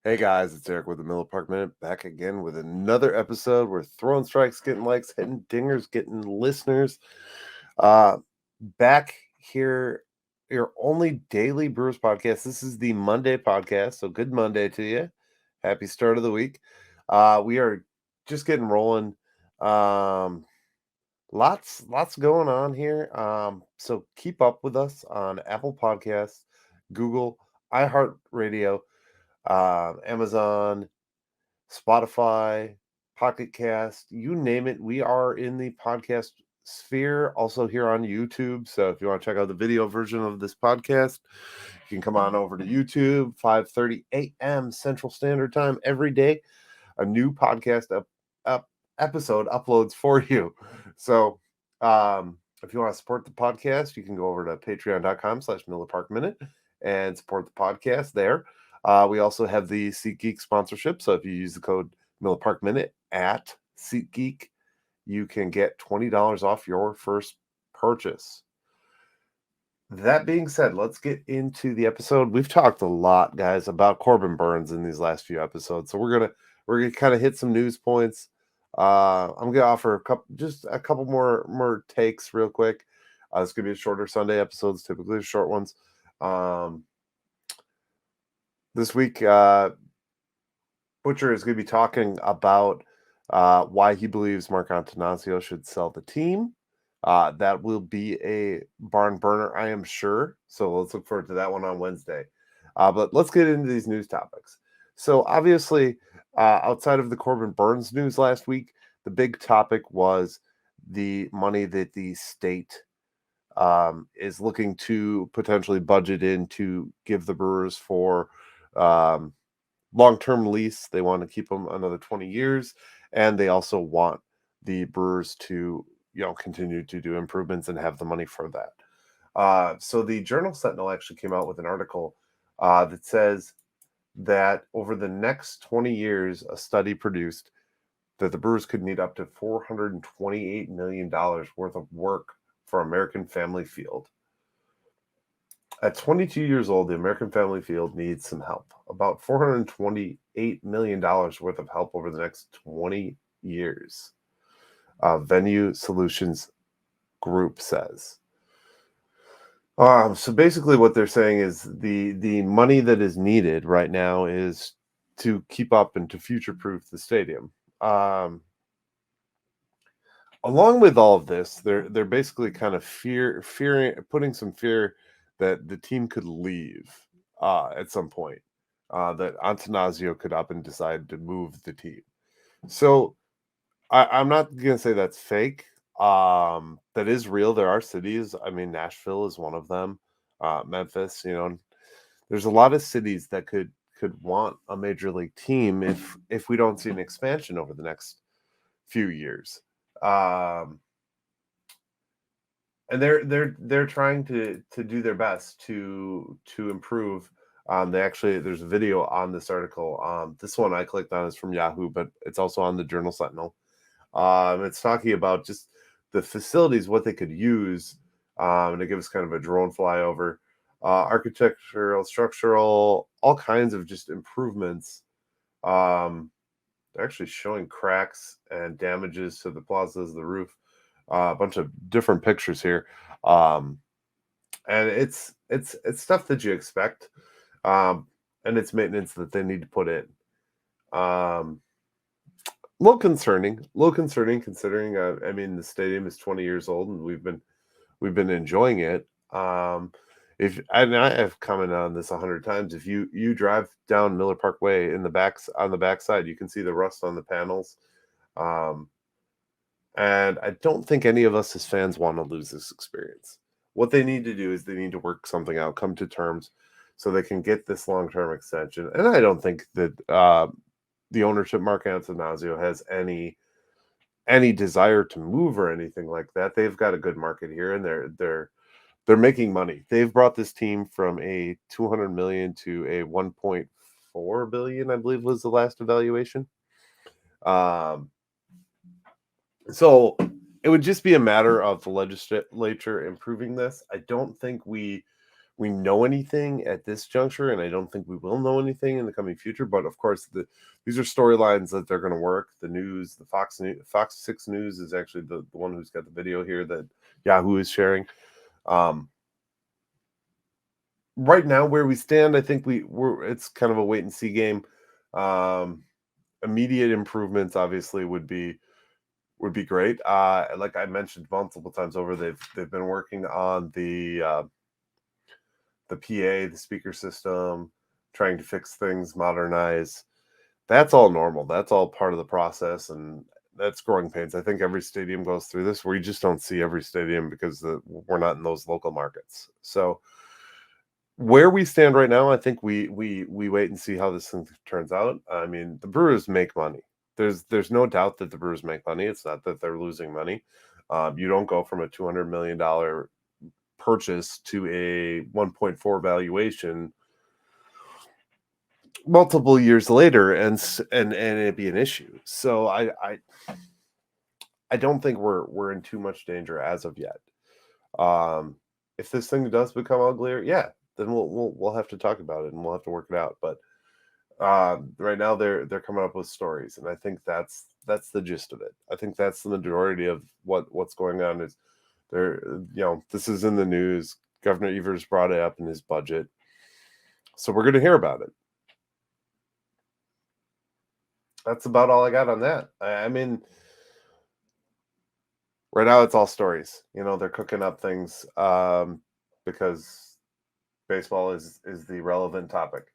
Hey guys, it's Eric with the Miller Park Minute, back again with another episode. We're throwing strikes, getting likes, hitting dingers, getting listeners. Uh Back here, your only daily Brewers podcast. This is the Monday podcast, so good Monday to you. Happy start of the week. We are just getting rolling. Um lots going on here. So keep up with us on Apple Podcasts, Google, iHeartRadio, Amazon, Spotify, Pocket Cast, you name it. We are in the podcast sphere, also here on YouTube. So if you want to check out the video version of this podcast, you can come on over to YouTube, 5:30 a.m. Central Standard Time every day. A new podcast episode uploads for you. So if you want to support the podcast, you can go over to patreon.com/MillerParkMinute and support the podcast there. We also have the SeatGeek sponsorship. So if you use the code Miller Park Minute at SeatGeek, you can get $20 off your first purchase. That being said, let's get into the episode. We've talked a lot, guys, about Corbin Burns in these last few episodes. So we're gonna kind of hit some news points. I'm gonna offer a couple more takes real quick. It's gonna be a shorter Sunday episodes, typically short ones. This week, Butcher is going to be talking about why he believes Mark Antanasio should sell the team. That will be a barn burner, I am sure. So let's look forward to that one on Wednesday. But let's get into these news topics. So obviously, outside of the Corbin Burns news last week, the big topic was the money that the state is looking to potentially budget in to give the Brewers for long-term lease. They want to keep them another 20 years, and they also want the Brewers to, continue to do improvements and have the money for that. So the Journal Sentinel actually came out with an article that says that over the next 20 years, a study produced that the Brewers could need up to $428 million worth of work for American Family Field. At 22 years old, the American Family Field needs some help. About $428 million worth of help over the next 20 years. Venue Solutions Group says. So basically what they're saying is the money that is needed right now is to keep up and to future-proof the stadium. Along with all of this, they're basically kind of putting some fear that the team could leave at some point. That Antanasio could up and decide to move the team. So I'm not gonna say that's fake. That is real. There are cities. I mean, Nashville is one of them. Memphis. There's a lot of cities that could want a major league team if we don't see an expansion over the next few years. And they're trying to do their best to improve. There's a video on this article. This one I clicked on is from Yahoo, but it's also on the Journal Sentinel. It's talking about just the facilities, what they could use, and it gives kind of a drone flyover, architectural, structural, all kinds of just improvements. They're actually showing cracks and damages to the plazas, the roof, a bunch of different pictures here, and it's stuff that you expect, and it's maintenance that they need to put in. A little concerning considering. I mean, the stadium is 20 years old, and we've been enjoying it. If and I have commented on this 100 times, if you drive down Miller Park Way on the backside, you can see the rust on the panels. And I don't think any of us as fans want to lose this experience. What they need to do is they need to work something out, come to terms, so they can get this long-term extension. And I don't think that the ownership, Mark Antanasio, has any desire to move or anything like that. They've got a good market here, and they're making money. They've brought this team from a $200 million to a $1.4 billion, I believe, was the last evaluation. So it would just be a matter of the legislature improving this. I don't think we we know anything at this juncture, and I don't think we will know anything in the coming future. But of course, these are storylines that they're going to work. The news, the Fox 6 News is actually the one who's got the video here that Yahoo is sharing. Right now, where we stand, I think it's kind of a wait and see game. Immediate improvements, obviously, would be great. Like I mentioned multiple times over, they've been working on the PA, the speaker system, trying to fix things, modernize. That's all normal. That's all part of the process, and that's growing pains. I think every stadium goes through this. We just don't see every stadium because we're not in those local markets. So where we stand right now, I think we wait and see how this thing turns out. I mean, the Brewers make money. There's no doubt that the Brewers make money. It's not that they're losing money. You don't go from a $200 million purchase to a 1.4 valuation multiple years later and it be an issue. So I don't think we're in too much danger as of yet. If this thing does become uglier, yeah, then we'll have to talk about it and we'll have to work it out. But right now they're coming up with stories, and I think that's the gist of it. I think that's the majority of what's going on. Is there, this is in the news. Governor Evers brought it up in his budget, so we're going to hear about it. That's about all I got on that. I mean, right now it's all stories. They're cooking up things because baseball is the relevant topic.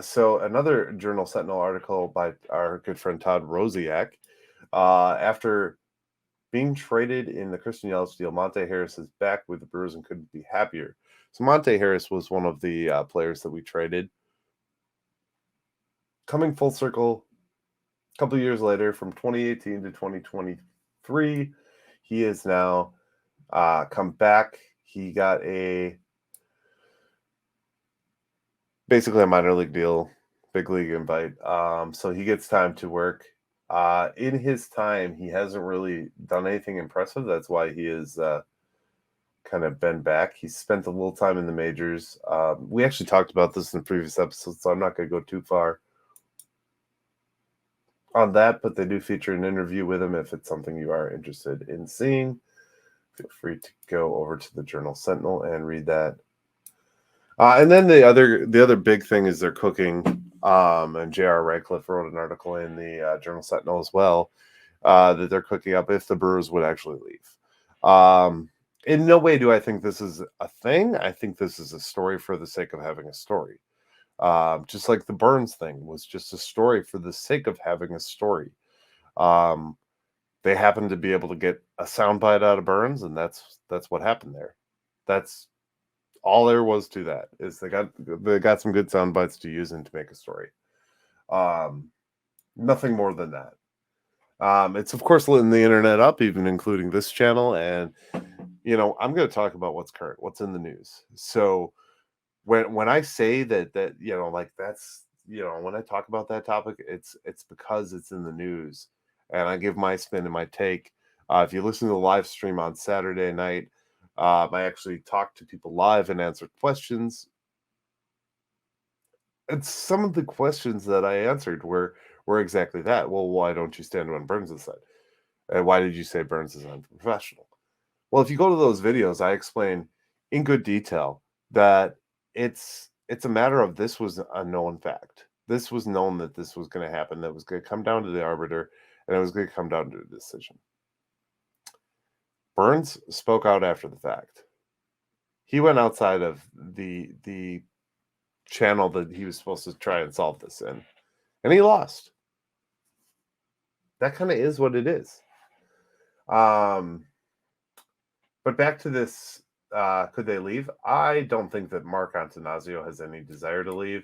So another Journal Sentinel article by our good friend Todd Rosiak. After being traded in the Christian Yelich deal, Monte Harris is back with the Brewers and couldn't be happier. So Monte Harris was one of the players that we traded. Coming full circle, a couple of years later, from 2018 to 2023, he is now come back. He got basically a minor league deal, big league invite. So he gets time to work. In his time, he hasn't really done anything impressive. That's why he is kind of been back. He's spent a little time in the majors. We actually talked about this in previous episodes, so I'm not going to go too far on that, but they do feature an interview with him. If it's something you are interested in seeing, feel free to go over to the Journal Sentinel and read that. And then the other big thing is they're cooking. And J.R. Radcliffe wrote an article in the Journal Sentinel as well that they're cooking up if the Brewers would actually leave. In no way do I think this is a thing. I think this is a story for the sake of having a story. Just like the Burns thing was just a story for the sake of having a story. They happened to be able to get a soundbite out of Burns, and that's what happened there. That's all there was to that. Is they got some good sound bites to use and to make a story. Nothing more than that. It's of course letting the internet up, even including this channel. And I'm going to talk about what's current, what's in the news. So when I say that like that's when I talk about that topic, it's because it's in the news, and I give my spin and my take. If you listen to the live stream on Saturday night, I actually talked to people live and answered questions. And some of the questions that I answered were exactly that. Well, why don't you stand on Burns' side? And why did you say Burns is unprofessional? Well, if you go to those videos, I explain in good detail that it's a matter of this was a known fact. This was known that this was going to happen. That was going to come down to the arbiter, and it was going to come down to a decision. Burns spoke out after the fact. He went outside of the channel that he was supposed to try and solve this in, and he lost. That kind of is what it is. But back to this, could they leave? I don't think that Mark Antanasio has any desire to leave.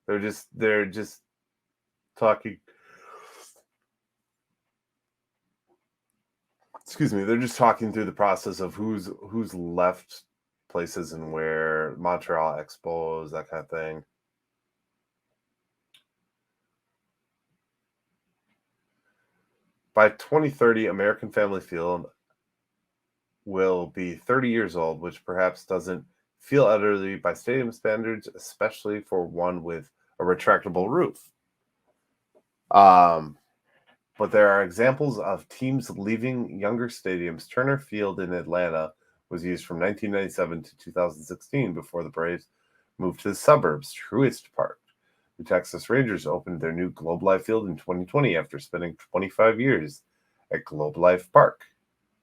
They're just talking. Excuse me. They're just talking through the process of who's left places and where. Montreal Expos, that kind of thing. By 2030, American Family Field will be 30 years old, which perhaps doesn't feel elderly by stadium standards, especially for one with a retractable roof. Um, but there are examples of teams leaving younger stadiums. Turner Field in Atlanta was used from 1997 to 2016 before the Braves moved to the suburbs. Truist Park. The Texas Rangers opened their new Globe Life Field in 2020 after spending 25 years at Globe Life Park.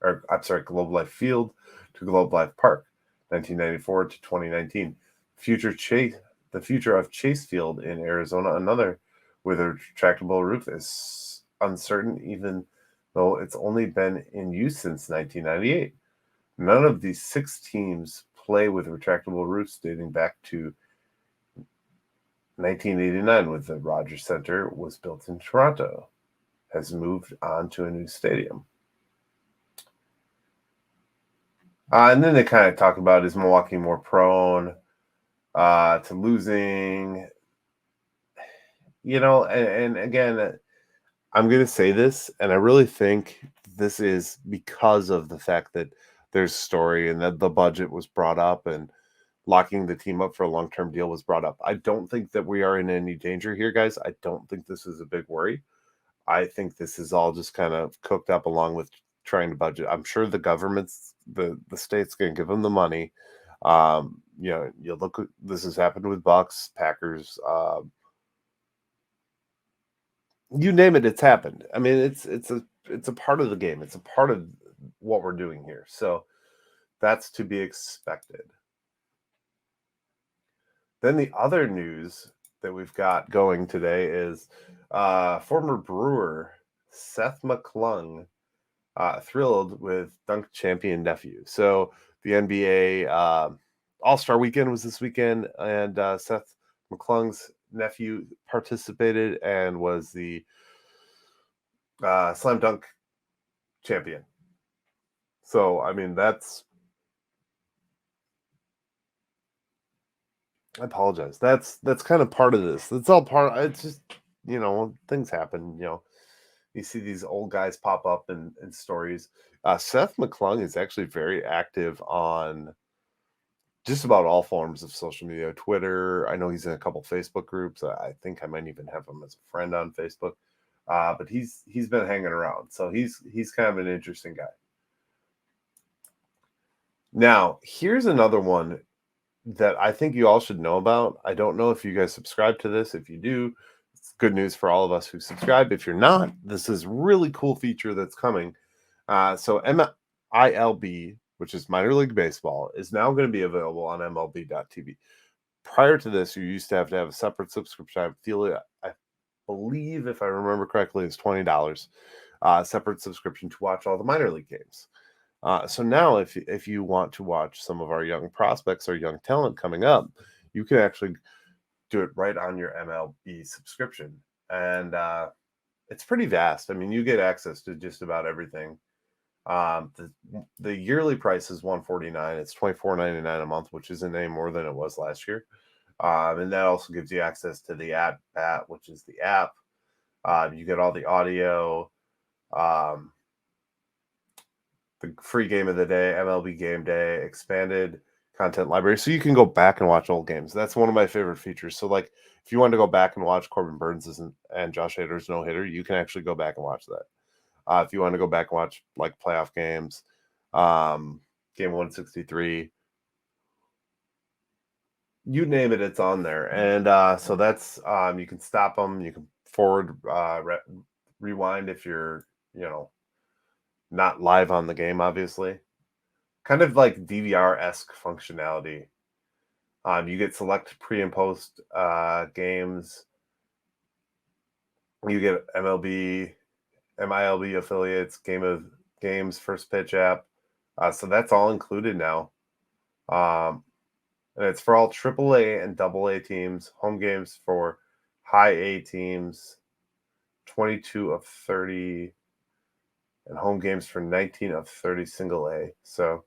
Or, I'm sorry, Globe Life Field to Globe Life Park, 1994 to 2019. The future of Chase Field in Arizona, another with a retractable roof, is uncertain, even though it's only been in use since 1998. None of these 6 teams play with retractable roofs dating back to 1989, when the Rogers Center was built in Toronto, has moved on to a new stadium. And then they kind of talk about, is Milwaukee more prone to losing? And again, I'm going to say this, and I really think this is because of the fact that there's story and that the budget was brought up and locking the team up for a long-term deal was brought up. I don't think that we are in any danger here, guys. I don't think this is a big worry. I think this is all just kind of cooked up along with trying to budget. I'm sure the government's, the state's going to give them the money. You look, this has happened with Bucks, Packers, you name it, it's happened. I mean, it's a part of the game. It's a part of what we're doing here. So that's to be expected. Then the other news that we've got going today is former Brewer Seth McClung thrilled with dunk champion nephew. So the NBA All-Star Weekend was this weekend, and Seth McClung's nephew participated and was the slam dunk champion. So, I mean, I apologize. That's kind of part of this. That's all part. It's just, things happen. You see these old guys pop up in stories. Seth McClung is actually very active on just about all forms of social media. Twitter. I know he's in a couple Facebook groups. I think I might even have him as a friend on Facebook. But he's been hanging around, so he's kind of an interesting guy. Now, here's another one that I think you all should know about. I don't know if you guys subscribe to this. If you do, it's good news for all of us who subscribe. If you're not, this is really cool feature that's coming. So MILB, which is Minor League Baseball, is now going to be available on MLB.tv. Prior to this, you used to have a separate subscription. I believe, if I remember correctly, it's $20, separate subscription to watch all the minor league games. So now, if you want to watch some of our young prospects or young talent coming up, you can actually do it right on your MLB subscription, and it's pretty vast. I mean, you get access to just about everything. The yearly price is $149. It's $24.99 a month, which isn't any more than it was last year. And that also gives you access to the At-Bat, which is the app. You get all the audio, the free game of the day, MLB Game Day, expanded content library. So you can go back and watch old games. That's one of my favorite features. So, like, if you want to go back and watch Corbin Burns' and Josh Hader's no-hitter, you can actually go back and watch that. If you want to go back and watch, like, playoff games, game 163, you name it, it's on there. And so that's, you can stop them, you can forward, rewind if you're, not live on the game, obviously. Kind of like DVR-esque functionality. You get select pre and post games. You get MILB affiliates, games, first pitch app. So that's all included now. And it's for all AAA and AA teams, home games for high A teams, 22 of 30, and home games for 19 of 30 single A. So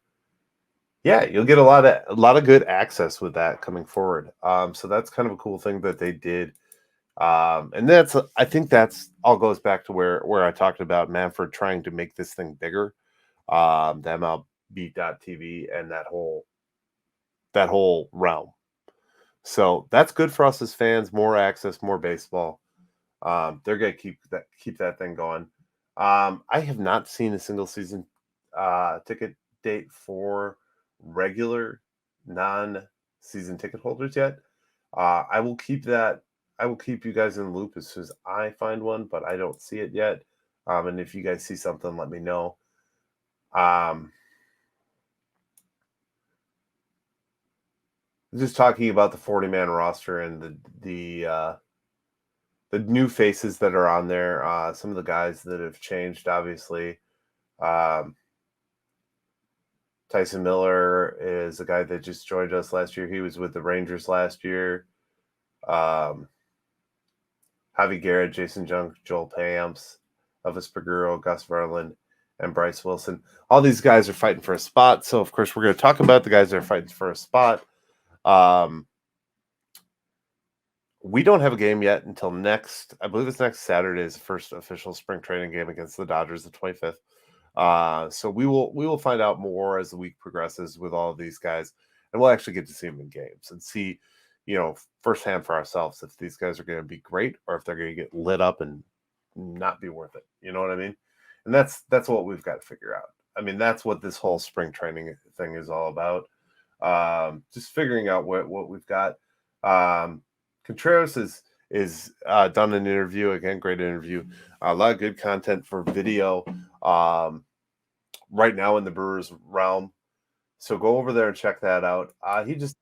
yeah, you'll get a lot of good access with that coming forward. So that's kind of a cool thing that they did. And I think that's all goes back to where I talked about Manfred trying to make this thing bigger. The beat.tv and that whole realm. So that's good for us as fans. More access, more baseball. They're gonna keep that thing going. I have not seen a single season ticket date for regular non-season ticket holders yet. I will keep that. I will keep you guys in the loop as soon as I find one, but I don't see it yet. And if you guys see something, let me know. Um, just talking about the 40-man roster and the new faces that are on there. Some of the guys that have changed, obviously. Um, Tyson Miller is a guy that just joined us last year. He was with the Rangers last year. Um, Javi Garrett, Jason Junk, Joel Pamps, Elvis Paguro, Gus Verlin, and Bryce Wilson. All these guys are fighting for a spot. So, of course, we're going to talk about the guys that are fighting for a spot. We don't have a game yet until I believe it's next Saturday is the first official spring training game against the Dodgers, the 25th. So we will find out more as the week progresses with all of these guys, and we'll actually get to see them in games and see, firsthand for ourselves if these guys are going to be great or if they're going to get lit up and not be worth it. You know what I mean? And that's what we've got to figure out. I mean, that's what this whole spring training thing is all about. Just figuring out what we've got. Contreras is done an interview again, great interview, a lot of good content for video. Right now in the Brewers realm. So go over there and check that out. He just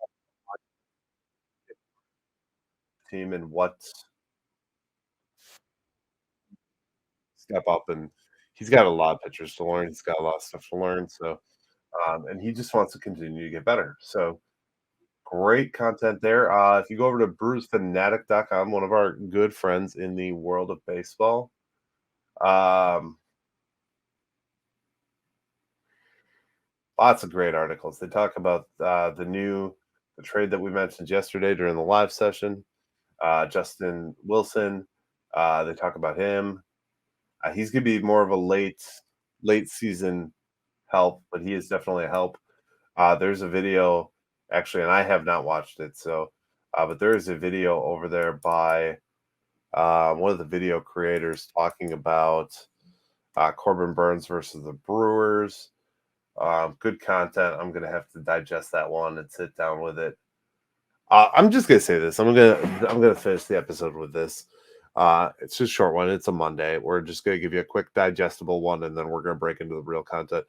team and what step up, and he's got a lot of pitchers to learn. He's got a lot of stuff to learn. So and he just wants to continue to get better. So great content there. If you go over to brewsfanatic.com, one of our good friends in the world of baseball, um, lots of great articles. They talk about the trade that we mentioned yesterday during the live session. Justin Wilson. They talk about him. He's going to be more of a late season help, but he is definitely a help. There's a video actually, and I have not watched it. So, but there is a video over there by one of the video creators talking about Corbin Burns versus the Brewers. Good content. I'm going to have to digest that one and sit down with it. I'm just gonna say this. I'm gonna finish the episode with this. It's just a short one. It's a Monday. We're just gonna give you a quick digestible one, and then we're gonna break into the real content.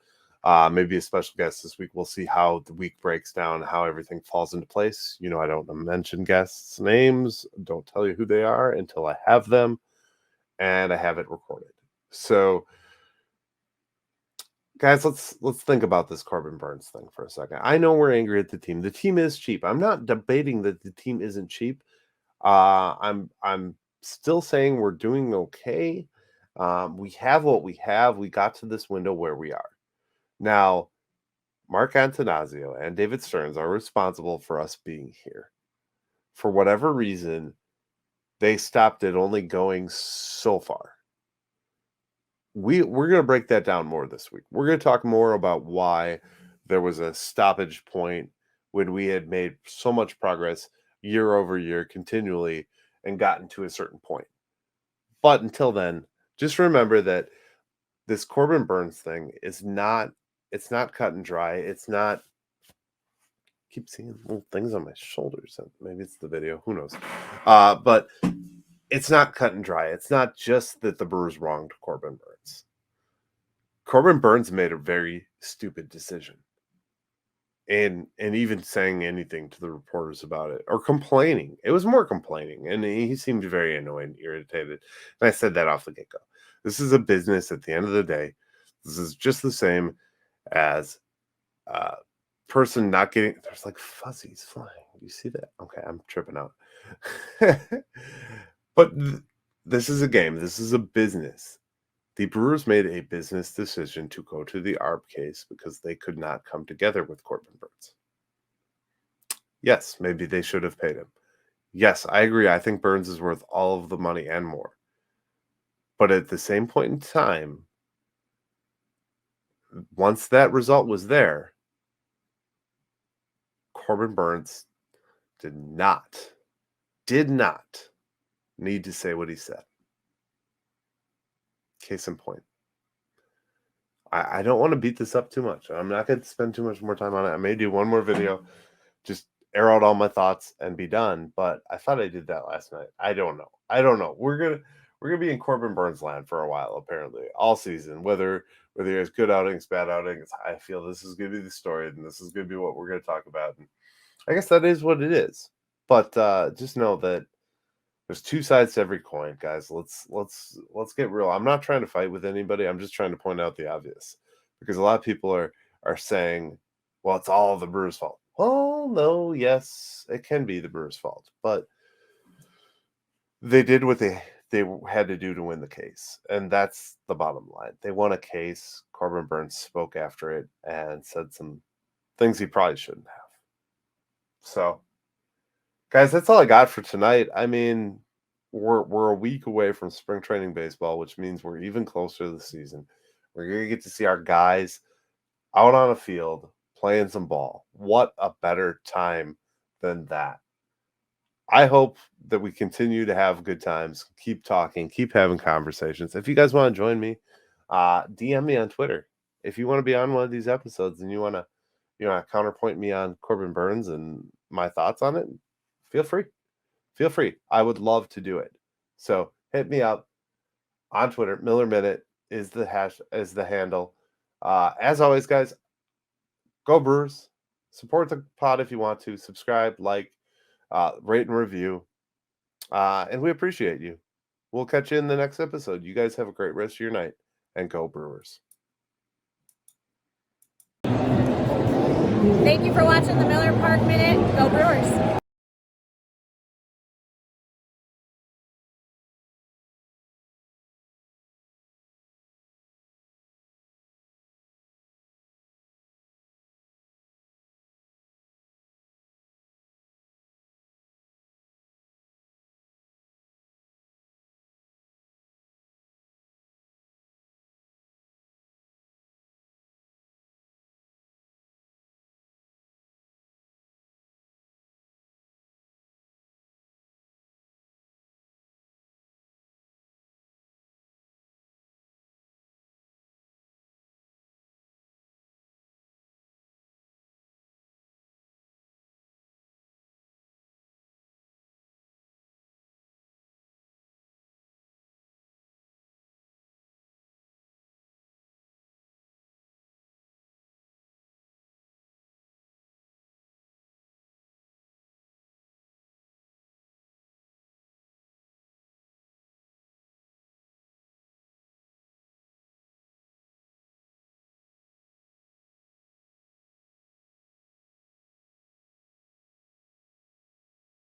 Maybe a special guest this week. We'll see how the week breaks down, how everything falls into place. I don't mention guests' names. Don't tell you who they are until I have them, and I have it recorded. So, guys, let's think about this Corbin Burns thing for a second. I know we're angry at the team. The team is cheap. I'm not debating that the team isn't cheap. I'm still saying we're doing okay. We have what we have. We got to this window where we are. Now, Mark Antanasio and David Stearns are responsible for us being here. For whatever reason, they stopped it only going so far. We're going to break that down more this week. We're going to talk more about why there was a stoppage point when we had made so much progress year over year continually and gotten to a certain point. But until then, just remember that this Corbin Burns thing is not cut and dry. It's not keep seeing little things on my shoulders. Maybe it's the video, who knows. But it's not cut and dry. It's not just that the Brewers wronged Corbin Burns. Corbin Burns made a very stupid decision. And even saying anything to the reporters about it or complaining. It was more complaining. And he seemed very annoyed and irritated. And I said that off the get-go. This is a business at the end of the day. This is just the same as a person not getting there's like fuzzies flying. You see that? Okay, I'm tripping out. But this is a game. This is a business. The Brewers made a business decision to go to the ARB case because they could not come together with Corbin Burns. Yes, maybe they should have paid him. Yes, I agree. I think Burns is worth all of the money and more. But at the same point in time, once that result was there, Corbin Burns did not need to say what he said. Case in point. I don't want to beat this up too much. I'm not going to spend too much more time on it. I may do one more video, just air out all my thoughts and be done. But I thought I did that last night. I don't know. We're gonna be in Corbin Burns land for a while, apparently, all season. Whether he has good outings, bad outings, I feel this is gonna be the story, and this is gonna be what we're gonna talk about. And I guess that is what it is. But just know that there's two sides to every coin, guys. Let's get real. I'm not trying to fight with anybody. I'm just trying to point out the obvious, because a lot of people are saying, well, it's all the Brewers' fault. Well, no, yes, it can be the Brewers' fault, but they did what they had to do to win the case, and that's the bottom line. They won a case. Corbin Burns spoke after it and said some things he probably shouldn't have. So, guys, that's all I got for tonight. I mean, we're a week away from spring training baseball, which means we're even closer to the season. We're going to get to see our guys out on a field playing some ball. What a better time than that. I hope that we continue to have good times, keep talking, keep having conversations. If you guys want to join me, DM me on Twitter. If you want to be on one of these episodes and you want to counterpoint me on Corbin Burns and my thoughts on it, feel free. Feel free. I would love to do it. So hit me up on Twitter. Miller Minute is the handle. As always, guys, go Brewers. Support the pod if you want to. Subscribe, like, rate and review. And we appreciate you. We'll catch you in the next episode. You guys have a great rest of your night, and go Brewers. Thank you for watching the Miller Park Minute. Go Brewers.